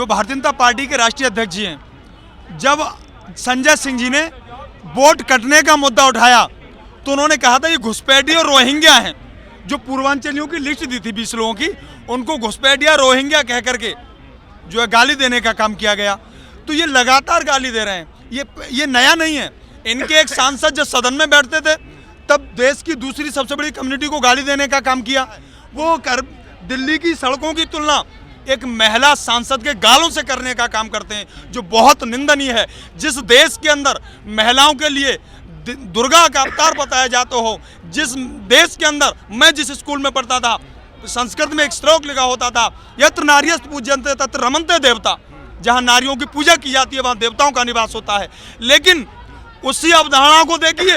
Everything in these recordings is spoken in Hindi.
जो भारतीय जनता पार्टी के राष्ट्रीय अध्यक्ष जी हैं, जब संजय सिंह जी ने वोट कटने का मुद्दा उठाया तो उन्होंने कहा था ये घुसपैठी और रोहिंग्या हैं। जो पूर्वांचलियों की लिस्ट दी थी 20 लोगों की, उनको घुसपैठिया रोहिंग्या कह करके जो है गाली देने का काम किया गया। तो ये लगातार गाली दे रहे हैं, ये नया नहीं है। इनके एक सांसद जब सदन में बैठते थे तब देश की दूसरी सबसे बड़ी कम्युनिटी को गाली देने का काम किया। वो दिल्ली की सड़कों की तुलना एक महिला सांसद के गालों से करने का काम करते हैं, जो बहुत निंदनीय है। जिस देश के अंदर महिलाओं के लिए दुर्गा का अवतार बताया जाता हो, जिस देश के अंदर मैं जिस स्कूल में पढ़ता था संस्कृत में एक श्लोक लिखा होता था, यत्र नार्यस्त पूज्यन्ते तत्र रमन्ते देवता, जहां नारियों की पूजा की जाती है वहां देवताओं का निवास होता है। लेकिन उसी अवधारणा को देखिए,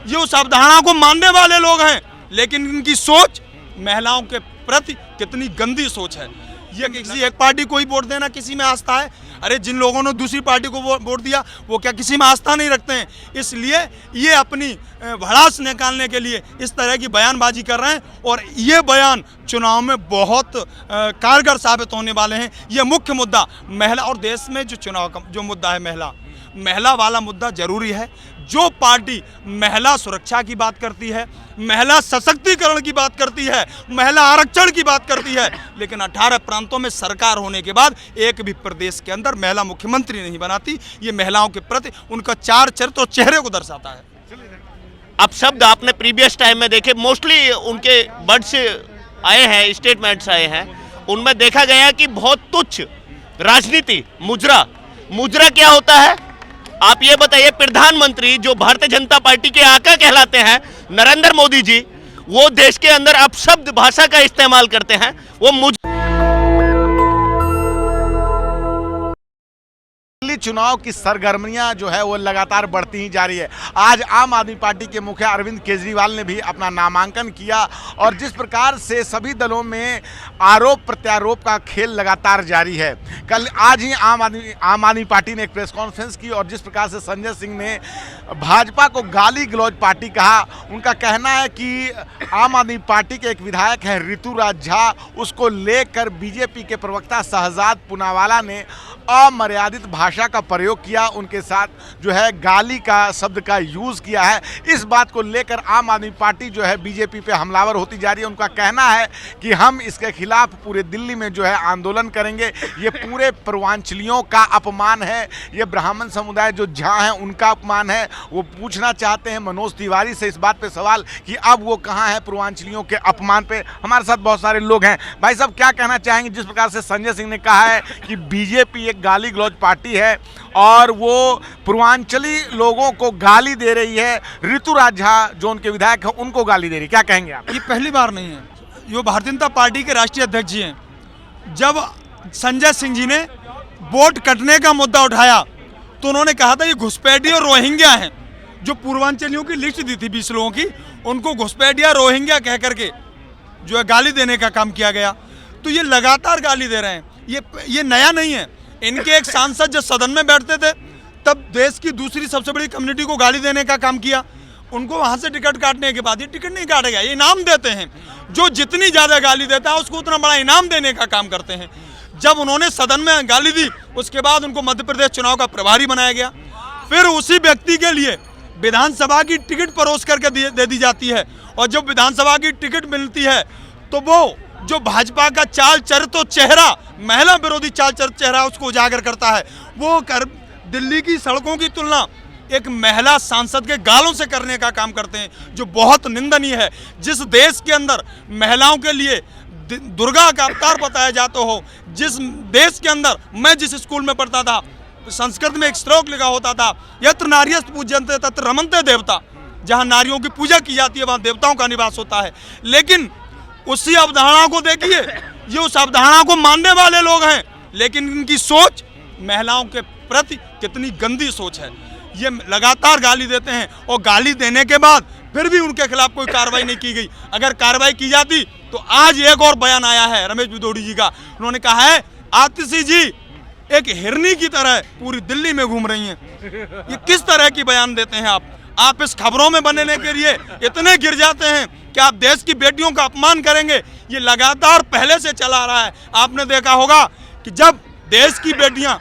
ये उस अवधारणा को मानने वाले लोग हैं, लेकिन इनकी सोच महिलाओं के प्रति कितनी गंदी सोच है। ये किसी एक पार्टी को ही वोट देना किसी में आस्था है? अरे जिन लोगों ने दूसरी पार्टी को वोट दिया वो क्या किसी में आस्था नहीं रखते हैं? इसलिए ये अपनी भड़ास निकालने के लिए इस तरह की बयानबाजी कर रहे हैं और ये बयान चुनाव में बहुत कारगर साबित होने वाले हैं। ये मुख्य मुद्दा महिला, और देश में जो चुनाव का जो मुद्दा है महिला वाला मुद्दा जरूरी है। जो पार्टी महिला सुरक्षा की बात करती है, महिला सशक्तिकरण की बात करती है, महिला आरक्षण की बात करती है, लेकिन 18 प्रांतों में सरकार होने के बाद एक भी प्रदेश के अंदर महिला मुख्यमंत्री नहीं बनाती, ये महिलाओं के प्रति उनका चार चरित्र और चेहरे को दर्शाता है। अब शब्द आपने प्रीवियस टाइम में देखे, मोस्टली उनके वर्ड्स आए हैं, स्टेटमेंट्स आए हैं, उनमें देखा गया कि बहुत तुच्छ राजनीति, मुजरा क्या होता है आप ये बताइए। प्रधानमंत्री जो भारतीय जनता पार्टी के आका कहलाते हैं नरेंद्र मोदी जी, वो देश के अंदर अपशब्द भाषा का इस्तेमाल करते हैं। वो चुनाव की सरगर्मियां जो है वो लगातार बढ़ती ही जा रही है। आज आम आदमी पार्टी के मुखिया अरविंद केजरीवाल ने भी अपना नामांकन किया और जिस प्रकार से सभी दलों में आरोप प्रत्यारोप का खेल लगातार जारी है। आज ही आम आदमी पार्टी ने एक प्रेस कॉन्फ्रेंस की और जिस प्रकार से संजय सिंह ने भाजपा को गाली गलौज पार्टी कहा, उनका कहना है कि आम आदमी पार्टी के एक विधायक हैं ऋतुराज झा, उसको लेकर बीजेपी के प्रवक्ता शहजाद पूनावाला ने अमर्यादित भाषा का प्रयोग किया, उनके साथ जो है गाली का शब्द का यूज़ किया है। इस बात को लेकर आम आदमी पार्टी जो है बीजेपी पे हमलावर होती जा रही है। उनका कहना है कि हम इसके खिलाफ पूरे दिल्ली में जो है आंदोलन करेंगे। ये पूरे पूर्वांचलियों का अपमान है, ये ब्राह्मण समुदाय जो झा हैं उनका अपमान है। वो पूछना चाहते हैं मनोज तिवारी से इस बात पे सवाल कि अब वो कहाँ है पूर्वांचलियों के अपमान पे। हमारे साथ बहुत सारे लोग हैं। भाई साहब क्या कहना चाहेंगे जिस प्रकार से संजय सिंह ने कहा है कि बीजेपी एक गाली गलौज पार्टी है और वो पूर्वांचली लोगों को गाली दे रही है, ऋतुराज झा जो उनके विधायक हैं उनको गाली दे रही है, क्या कहेंगे आप? ये पहली बार नहीं है। जो भारतीय जनता पार्टी के राष्ट्रीय अध्यक्ष जी हैं, जब संजय सिंह जी ने वोट कटने का मुद्दा उठाया तो उन्होंने कहा था ये घुसपैठी और रोहिंग्या हैं। जो पूर्वांचलियों की लिस्ट दी थी 20 लोगों की, उनको घुसपैठिया रोहिंग्या कह करके जो है गाली देने का काम किया गया। तो ये लगातार गाली दे रहे हैं, ये नया नहीं है। इनके एक सांसद जब सदन में बैठते थे तब देश की दूसरी सबसे बड़ी कम्युनिटी को गाली देने का काम किया। उनको वहां से टिकट काटने के बाद, ये टिकट नहीं काटेगा, ये इनाम देते हैं। जो जितनी ज़्यादा गाली देता है उसको उतना बड़ा इनाम देने का काम करते हैं। जब उन्होंने सदन में गाली दी उसके बाद उनको मध्य प्रदेश चुनाव का प्रभारी बनाया गया। फिर उसी व्यक्ति के लिए विधानसभा की टिकट परोस करके दे दी जाती है और जब विधानसभा की टिकट मिलती है तो वो जो भाजपा का चाल चरित्र चेहरा, महिला विरोधी चाल चरित्र चेहरा उसको उजागर करता है। वो दिल्ली की सड़कों की तुलना एक महिला सांसद के गालों से करने का काम करते हैं, जो बहुत निंदनीय है। जिस देश के अंदर महिलाओं के लिए दुर्गा का अवतार बताया जाता हो, जिस देश के अंदर मैं जिस स्कूल में पढ़ता था संस्कृत में एक श्लोक लिखा होता था, यत्र नार्यस्त पूज्यन्ते तत्र रमन्ते देवता, जहां नारियों की पूजा की जाती है वहां देवताओं का निवास होता है। लेकिन उसी अवधारणा को देखिए, ये उस अवधारणा को मानने वाले लोग हैं, लेकिन इनकी सोच महिलाओं के प्रति कितनी गंदी सोच है। ये लगातार गाली देते हैं और गाली देने के बाद फिर भी उनके खिलाफ कोई कार्रवाई नहीं की गई। अगर कार्रवाई की जाती तो आज एक और बयान आया है रमेश बिदोड़ी जी का। उन्होंने कहा है आतिशी जी एक हिरनी की तरह पूरी दिल्ली में घूम रही हैं। ये किस तरह की बयान देते हैं आप इस खबरों में बनने के लिए इतने गिर जाते हैं कि आप देश की बेटियों का अपमान करेंगे। ये लगातार पहले से चला रहा है। आपने देखा होगा कि जब देश की बेटियां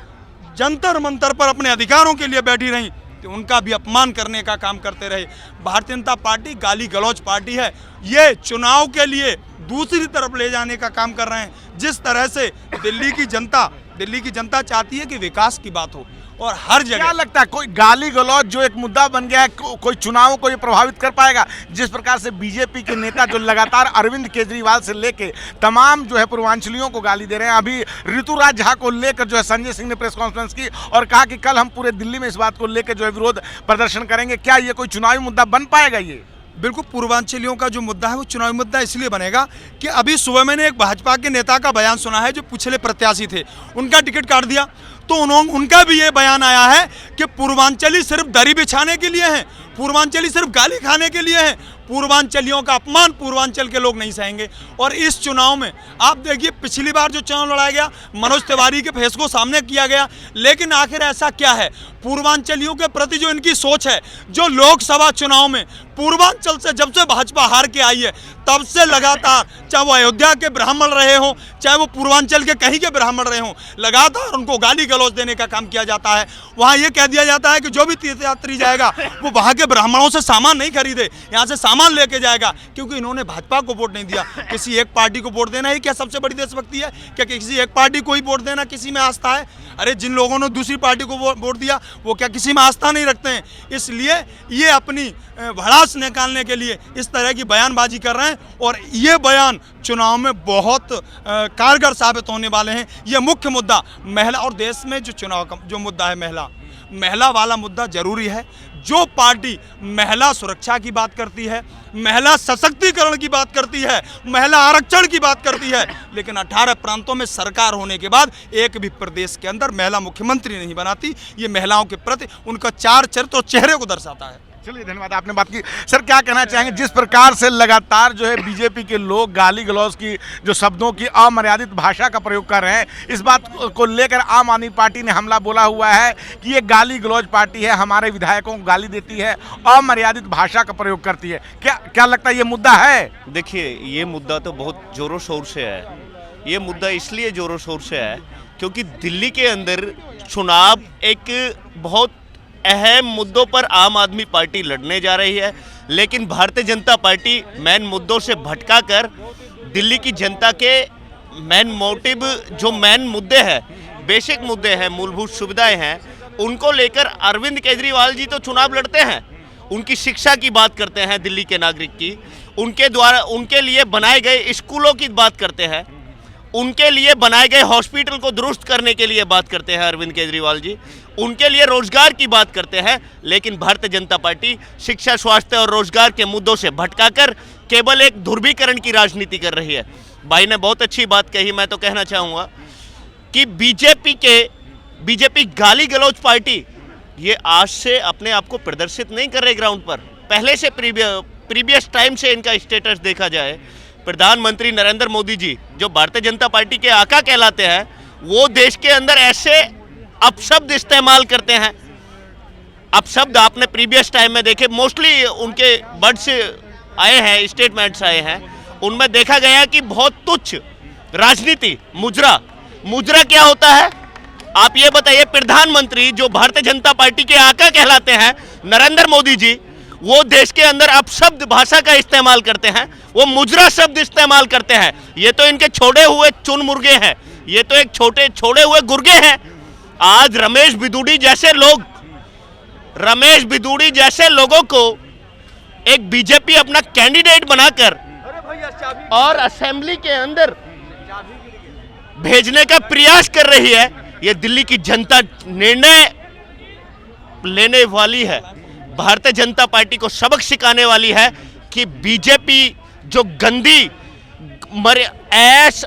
जंतर मंतर पर अपने अधिकारों के लिए बैठी रहीं तो उनका भी अपमान करने का काम करते रहे। भारतीय जनता पार्टी गाली गलौज पार्टी है, ये चुनाव के लिए दूसरी तरफ ले जाने का काम कर रहे हैं। जिस तरह से दिल्ली की जनता चाहती है कि विकास की बात हो और हर जगह। क्या लगता है कोई गाली गलौज जो एक मुद्दा बन गया है कोई चुनावों को ये प्रभावित कर पाएगा? जिस प्रकार से बीजेपी के नेता जो लगातार अरविंद केजरीवाल से लेके तमाम जो है पूर्वांचलियों को गाली दे रहे हैं। अभी ऋतुराज झा को लेकर जो है संजय सिंह ने प्रेस कॉन्फ्रेंस की और कहा कि कल हम पूरे दिल्ली में इस बात को लेकर जो है विरोध प्रदर्शन करेंगे। क्या ये कोई चुनावी मुद्दा बन पाएगा? ये बिल्कुल पूर्वांचलियों का जो मुद्दा है वो चुनावी मुद्दा इसलिए बनेगा कि अभी सुबह मैंने एक भाजपा के नेता का बयान सुना है जो पिछले प्रत्याशी थे, उनका टिकट काट दिया। तो उनका भी ये बयान आया है कि पूर्वांचली सिर्फ दरी बिछाने के लिए हैं, पूर्वांचली सिर्फ गाली खाने के लिए हैं। पूर्वांचलियों का अपमान पूर्वांचल के लोग नहीं सहेंगे। और इस चुनाव में आप देखिए, पिछली बार जो चुनाव लड़ाया गया मनोज तिवारी के फेस को सामने किया गया, लेकिन आखिर ऐसा क्या है पूर्वांचलियों के प्रति जो इनकी सोच है, जो लोकसभा चुनाव में पूर्वांचल से जब से भाजपा हार के आई है तब से लगातार, चाहे वो अयोध्या के ब्राह्मण रहे हों, चाहे वो पूर्वांचल के कहीं के ब्राह्मण रहे हों, लगातार उनको गाली गलौज देने का काम किया जाता है। वहाँ ये कह दिया जाता है कि जो भी तीर्थयात्री जाएगा वो वहाँ के ब्राह्मणों से सामान नहीं खरीदे, यहाँ से सामान लेके जाएगा, क्योंकि इन्होंने भाजपा को वोट नहीं दिया। किसी एक पार्टी को वोट देना ही क्या सबसे बड़ी देशभक्ति है? क्या किसी एक पार्टी को ही वोट देना किसी में आस्था है? अरे जिन लोगों ने दूसरी पार्टी को वोट दिया वो क्या किसी में आस्था नहीं रखते हैं? इसलिए ये अपनी भड़ास निकालने के लिए इस तरह की बयानबाजी कर रहे हैं और ये बयान चुनाव में बहुत कारगर साबित होने वाले हैं। ये मुख्य मुद्दा महिला, और देश में जो चुनाव का जो मुद्दा है महिला वाला मुद्दा जरूरी है। जो पार्टी महिला सुरक्षा की बात करती है, महिला सशक्तिकरण की बात करती है, महिला आरक्षण की बात करती है, लेकिन 18 प्रांतों में सरकार होने के बाद एक भी प्रदेश के अंदर महिला मुख्यमंत्री नहीं बनाती, ये महिलाओं के प्रति उनका चार चरित्र और चेहरे को दर्शाता है। चलिए, धन्यवाद, आपने बात की। सर, क्या कहना चाहेंगे जिस प्रकार से लगातार जो है बीजेपी के लोग गाली गलौज की जो शब्दों की अमर्यादित भाषा का प्रयोग कर रहे हैं, इस बात को लेकर आम आदमी पार्टी ने हमला बोला हुआ है कि ये गाली गलौज पार्टी है, हमारे विधायकों को गाली देती है, अमर्यादित भाषा का प्रयोग करती है। क्या लगता है ये मुद्दा है? देखिए, ये मुद्दा तो बहुत जोरों शोर से है। ये मुद्दा इसलिए जोरों शोर से है क्योंकि दिल्ली के अंदर चुनाव एक बहुत अहम मुद्दों पर आम आदमी पार्टी लड़ने जा रही है, लेकिन भारतीय जनता पार्टी मेन मुद्दों से भटका कर दिल्ली की जनता के मेन मोटिव, जो मेन मुद्दे हैं, बेसिक मुद्दे हैं, मूलभूत सुविधाएं हैं, उनको लेकर अरविंद केजरीवाल जी तो चुनाव लड़ते हैं। उनकी शिक्षा की बात करते हैं, दिल्ली के नागरिक की, उनके द्वारा उनके लिए बनाए गए स्कूलों की बात करते हैं, उनके लिए बनाए गए हॉस्पिटल को दुरुस्त करने के लिए बात करते हैं अरविंद केजरीवाल जी, उनके लिए रोजगार की बात करते हैं। लेकिन भारतीय जनता पार्टी शिक्षा, स्वास्थ्य और रोजगार के मुद्दों से भटकाकर केवल एक ध्रुवीकरण की राजनीति कर रही है। भाई ने बहुत अच्छी बात कही, मैं तो कहना चाहूँगा कि बीजेपी गाली गलौज पार्टी ये आज से अपने आप को प्रदर्शित नहीं कर रहे ग्राउंड पर। पहले से प्रीवियस टाइम से इनका स्टेटस देखा जाए, प्रधानमंत्री नरेंद्र मोदी जी जो भारतीय जनता पार्टी के आका कहलाते हैं, वो देश के अंदर ऐसे अपशब्द इस्तेमाल करते हैं। अपशब्द आपने प्रीवियस टाइम में देखे, मोस्टली उनके वर्ड्स आए हैं, स्टेटमेंट्स आए हैं, उनमें देखा गया कि बहुत तुच्छ राजनीति, मुजरा क्या होता है आप ये बताइए। प्रधानमंत्री जो भारतीय जनता पार्टी के आका कहलाते हैं नरेंद्र मोदी जी, वो देश के अंदर अपशब्द भाषा का इस्तेमाल करते हैं, वो मुजरा शब्द इस्तेमाल करते हैं। ये तो इनके छोड़े हुए चुन मुर्गे हैं, ये तो एक छोड़े हुए गुर्गे हैं। आज रमेश बिदूड़ी जैसे लोगों को एक बीजेपी अपना कैंडिडेट बनाकर और असेंबली के अंदर भेजने का प्रयास कर रही है। ये दिल्ली की जनता निर्णय लेने वाली है, भारतीय जनता पार्टी को सबक सिखाने वाली है कि बीजेपी जो गंदी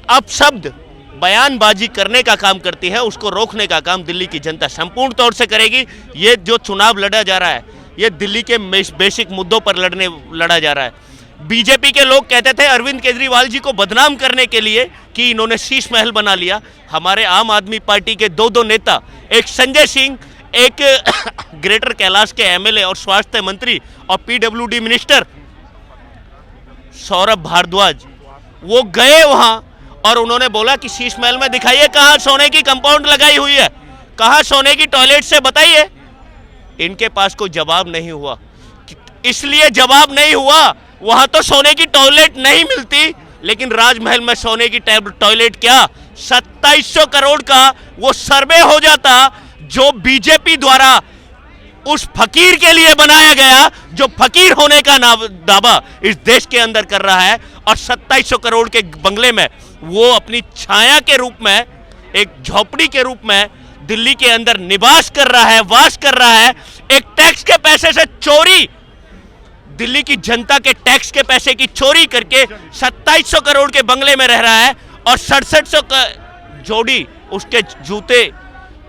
अपशब्द बयानबाजी करने का काम करती है, उसको रोकने का काम दिल्ली की जनता संपूर्ण तौर से करेगी। ये जो चुनाव लड़ा जा रहा है, ये दिल्ली के बेसिक मुद्दों पर लड़ा जा रहा है। बीजेपी के लोग कहते थे अरविंद केजरीवाल जी को बदनाम करने के लिए कि इन्होंने शीश महल बना लिया। हमारे आम आदमी पार्टी के दो नेता, एक संजय सिंह, एक ग्रेटर कैलाश के एमएलए और स्वास्थ्य मंत्री और पीडब्ल्यूडी मिनिस्टर सौरभ भारद्वाज, वो गए वहां और उन्होंने बोला कि शीश महल में दिखाइए कहां सोने की कंपाउंड लगाई हुई है, कहां सोने की टॉयलेट से बताइए। इनके पास कोई जवाब नहीं हुआ। इसलिए जवाब नहीं हुआ, वहां तो सोने की टॉयलेट नहीं मिलती, लेकिन राजमहल में सोने की टॉयलेट क्या, 2700 करोड़ का वो सर्वे हो जाता जो बीजेपी द्वारा उस फकीर के लिए बनाया गया, जो फकीर होने का दावा इस देश के अंदर कर रहा है, और 2700 करोड़ के बंगले में वो अपनी छाया के रूप में, एक झोपड़ी के रूप में दिल्ली के अंदर निवास कर रहा है, वास कर रहा है। एक टैक्स के पैसे से चोरी, दिल्ली की जनता के टैक्स के पैसे की चोरी करके 2700 करोड़ के बंगले में रह रहा है, और 6700 का जोड़ी उसके जूते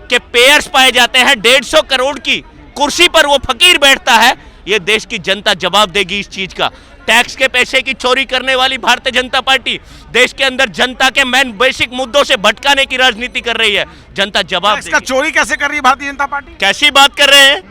के पेयर्स पाए जाते हैं। 150 करोड़ की कुर्सी पर वो फकीर बैठता है। ये देश की जनता जवाब देगी इस चीज का। टैक्स के पैसे की चोरी करने वाली भारतीय जनता पार्टी देश के अंदर जनता के मेन बेसिक मुद्दों से भटकाने की राजनीति कर रही है। जनता जवाब इसका चोरी कैसे कर रही है भारतीय जनता पार्टी? कैसी बात कर रहे हैं?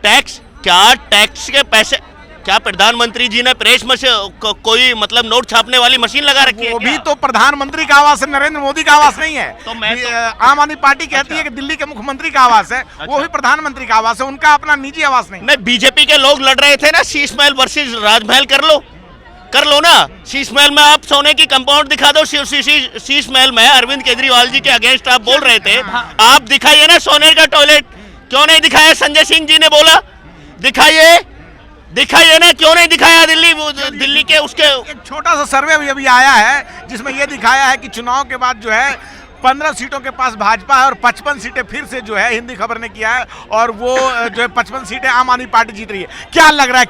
टैक्स क्या, टैक्स के पैसे क्या प्रधानमंत्री जी ने प्रेस में से कोई मतलब नोट छापने वाली मशीन लगा रखी है? वो भी तो प्रधानमंत्री का आवास है, नरेंद्र मोदी का आवास नहीं है। तो मैं आम आदमी पार्टी कहती है कि दिल्ली के मुख्यमंत्री का आवास है, वो भी प्रधानमंत्री का आवास है, उनका अपना निजी आवास नहीं। बीजेपी के लोग लड़ रहे थे ना, शीश महल वर्सेस राजमहल, कर लो ना। शीश महल में आप सोने की कंपाउंड दिखा दो। शीश महल में अरविंद केजरीवाल जी के अगेंस्ट आप बोल रहे थे, आप दिखाइए ना सोने का टॉयलेट। क्यों नहीं दिखाया? संजय सिंह जी ने बोला दिखाइए ना, क्यों नहीं दिखाया? दिल्ली के उसके एक छोटा सा सर्वे भी अभी आया है जिसमें यह दिखाया है कि चुनाव के बाद जो है 15 सीटों के पास भाजपा है और 55 सीटें फिर से जो है हिंदी खबर ने किया है, और वो जो है 55 सीटें आम आदमी पार्टी जीत रही है। क्या लग रहा है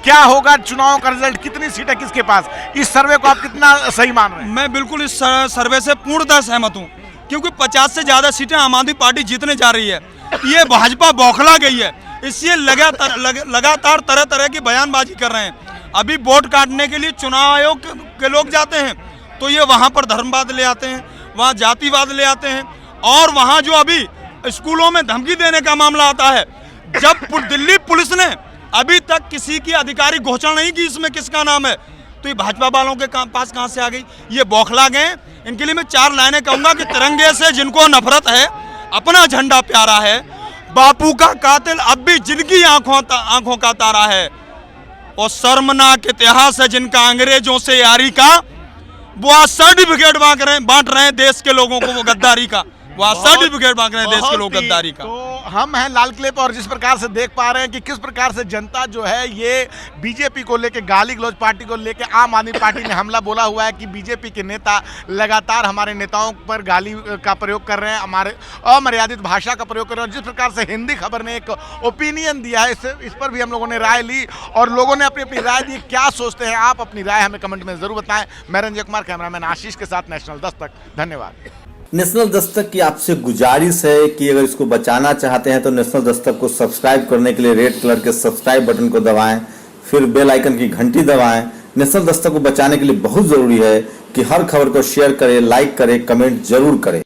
क्या होगा चुनाव का रिजल्ट, कितनी सीटें किसके पास? इस सर्वे को आप कितना सही मान रहे हैं? मैं बिल्कुल इस सर्वे से पूर्णतः सहमत हूँ, क्योंकि 50 से ज्यादा सीटें आम आदमी पार्टी जीतने जा रही है। ये भाजपा बौखला गई है, इसलिए लगातार तरह तरह की बयानबाजी कर रहे हैं। अभी वोट काटने के लिए चुनाव आयोग के लोग जाते हैं तो ये वहां पर धर्मवाद ले आते हैं, वहां जातिवाद ले आते हैं, और वहां जो अभी स्कूलों में धमकी देने का मामला आता है, जब दिल्ली पुलिस ने अभी तक किसी की अधिकारी घोषणा नहीं की इसमें किसका नाम है, तो ये भाजपा वालों के पास कहां से आ गई? ये बौखला गए। इनके लिए मैं 4 लाइनें कहूंगा कि तिरंगे से जिनको नफरत है, अपना झंडा प्यारा है, बापू का कातिल अब भी जिनकी आंखों का तारा है, और शर्मनाक इतिहास है जिनका अंग्रेजों से यारी का, वो आज सर्टिफिकेट बांट रहे हैं देश के लोगों को, वो गद्दारी का, वो आज सर्टिफिकेट बांट रहे हैं देश के लोग गद्दारी का। तो हम हैं लाल किले पर, और जिस प्रकार से देख पा रहे हैं कि किस प्रकार से जनता जो है ये बीजेपी को लेके, गाली गलौज पार्टी को लेके आम आदमी पार्टी ने हमला बोला हुआ है कि बीजेपी के नेता लगातार हमारे नेताओं पर गाली का प्रयोग कर रहे हैं, हमारे अमर्यादित भाषा का प्रयोग कर रहे हैं। जिस प्रकार से हिंदी खबर ने एक ओपिनियन दिया है, इस पर भी हम लोगों ने राय ली और लोगों ने अपनी अपनी राय दी। क्या सोचते हैं आप? अपनी राय हमें कमेंट में जरूर बताएं। मैं रंजय कुमार, कैमरामैन आशीष के साथ, नेशनल दस्तक। धन्यवाद। नेशनल दस्तक की आपसे गुजारिश है कि अगर इसको बचाना चाहते हैं तो नेशनल दस्तक को सब्सक्राइब करने के लिए रेड कलर के सब्सक्राइब बटन को दबाएं, फिर बेल आइकन की घंटी दबाएं। नेशनल दस्तक को बचाने के लिए बहुत जरूरी है कि हर खबर को शेयर करें, लाइक करें, कमेंट जरूर करें।